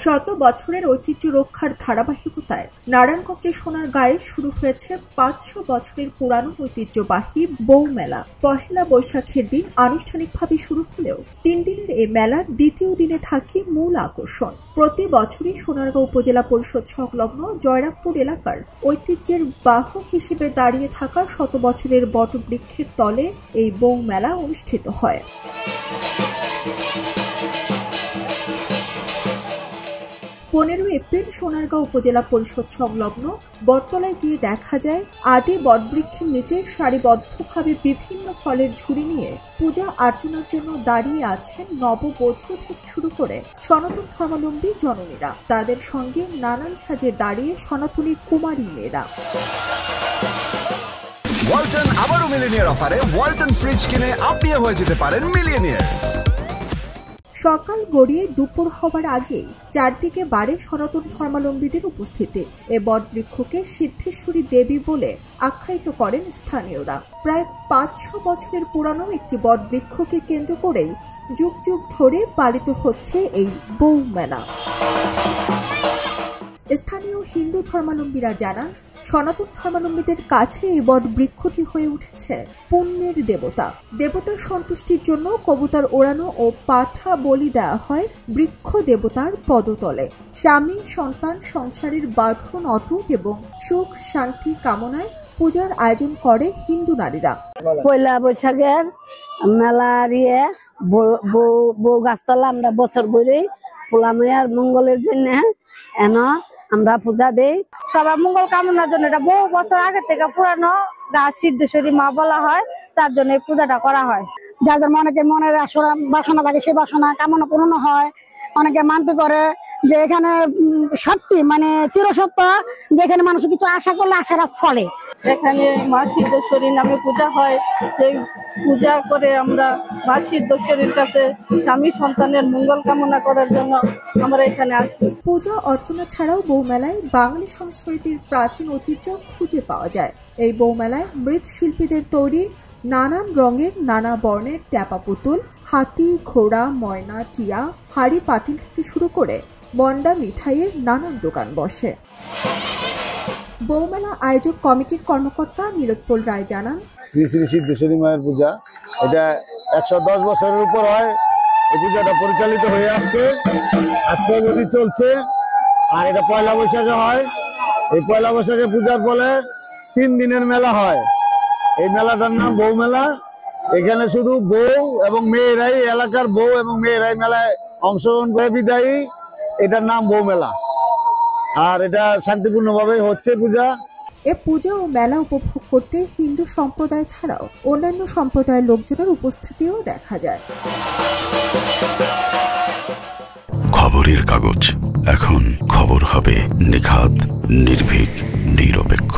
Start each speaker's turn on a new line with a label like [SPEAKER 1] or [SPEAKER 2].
[SPEAKER 1] শত বছরের ঐতিহ্য রক্ষার ধারাবাহিকতায় নারায়ণগঞ্জের সোনারগাঁয়ে শুরু হয়েছে ৫০০ বছরের পুরানো ঐতিহ্যবাহী বউ মেলা। পহেলা বৈশাখের দিন আনুষ্ঠানিকভাবে শুরু হলেও ৩ দিনের এই মেলার দ্বিতীয় দিনে থাকে মূল আকর্ষণ। প্রতি বছরই সোনারগাঁও উপজেলা পরিষদ সংলগ্ন জয়রামপুর এলাকার ঐতিহ্যের বাহক হিসেবে দাঁড়িয়ে থাকা শত বছরের বটবৃক্ষের তলে এই বউ মেলা অনুষ্ঠিত হয়। ১৫ এপ্রিল সোনারগাঁও উপজেলা পরিষদ সংলগ্ন বটতলায় গিয়ে দেখা যায় আদি বটবৃক্ষের নিচে সারিবদ্ধভাবে বিভিন্ন ফলের ঝুড়ি নিয়ে পূজা অর্চনার জন্য দাঁড়িয়ে আছেন নববধূ থেকে শুরু করে সনাতন ধর্মাবলম্বী জননীরা। তাদের সঙ্গে নানান সাজে দাঁড়িয়ে সনাতনী কুমারী মেয়েরা।
[SPEAKER 2] ওয়ালটন আবারও মিলিয়নিয়ার অফারে ওয়ালটন ফ্রিজ কিনে আপনিও হয়ে যেতে পারেন মিলিয়নিয়ার।
[SPEAKER 1] সকাল গড়িয়ে দুপুর হবার আগেই চারদিকে বাড়ে সনাতন ধর্মাবলম্বীদের উপস্থিতি। এ বটবৃক্ষকে সিদ্ধেশ্বরী দেবী বলে আখ্যায়িত করেন স্থানীয়রা। প্রায় ৫০০ বছরের পুরানো একটি বটবৃক্ষকে কেন্দ্র করেই যুগ যুগ ধরে পালিত হচ্ছে এই বউ মেলা। স্থানীয় হিন্দু ধর্মাবলম্বীরা জানান, সনাতন ধর্মাবলম্বীদের কাছে এই বট বৃক্ষটি হয়ে উঠেছে পুণ্যের দেবতা। দেবতার সন্তুষ্টির জন্য কবুতর ওড়ানো ও পাঠা বলি দেওয়া হয় বৃক্ষ দেবতার পদতলে। স্বামী সন্তান সংসারের বাঁধন অটুট এবং সুখ শান্তি কামনায় পূজার আয়োজন করে হিন্দু নারীরা।
[SPEAKER 3] পয়লা বৈশাখের মেলা দিয়ে বউ গাছতলা আমরা বছর বই পোলামেয়ার মঙ্গলের জন্য আমরা পূজা দেই, সবার মঙ্গল কামনার জন্য। এটা বহু বছর আগে থেকে পুরানো গাছ সিদ্ধেশ্বরী মা বলা হয়, তার জন্য এই পূজাটা করা হয়।
[SPEAKER 4] যার যার অনেকে মনের বাসনা থাকে, সেই বাসনা কামনা পূর্ণ হয়। অনেকে মানতে করে যে এখানে সত্যি মানে চিরসত্য, যেখানে মানুষ কিছু আশা করলে আশাটা ফলে।
[SPEAKER 3] এখানে মা সিদ্ধেশ্বরী নামে পূজা হয়, সেই পূজা করে আমরা মা সিদ্ধেশ্বরীর কাছে স্বামী সন্তানের মঙ্গল কামনা করার জন্য আমরা এখানে আসি।
[SPEAKER 1] পূজা অর্চনা ছাড়াও বউ মেলায় বাঙালি সংস্কৃতির প্রাচীন ঐতিহ্য খুঁজে পাওয়া যায়। এই বউ মেলায় মৃৎশিল্পীদের তৈরি নানান রঙের নানা বর্ণের ট্যাপা পুতুল, হাতি ঘোড়া ময়না টিয়া হাড়ি পাতিল থেকে শুরু করে মন্ডা মিঠাইয়ের নানান দোকান বসে। বউমেলা আয়োজক কমিটির কর্মকর্তা নীলোৎপল রায় জানান,
[SPEAKER 5] শ্রী শ্রী সিদ্ধেশ্বরী মায়ের পূজা এটা ১১০ বছরের উপর হয়। এই পূজাটা পরিচালিত হয়ে আসছে, আজকে অবধি চলছে। আর এটা পয়লা বৈশাখে হয়। এই পয়লা বৈশাখে পূজার ফলে ৩ দিনের মেলা হয়। এই মেলাটার নাম বউ মেলা। এখানে শুধু বউ এবং মেয়েরাই, এলাকার বউ এবং মেয়েরাই মেলায় অংশগ্রহণ করে বিদায়ী। এটার নাম বউ মেলা। আর এটা শান্তিপূর্ণভাবে হচ্ছে পূজা।
[SPEAKER 1] এ পূজা ও মেলা উপভোগ করতে হিন্দু সম্প্রদায় ছাড়াও অন্যান্য সম্প্রদায়ের লোকজনের উপস্থিতিও দেখা যায়।
[SPEAKER 6] খবরের কাগজ, এখন খবর হবে নিখাত, নির্ভীক, নিরপেক্ষ।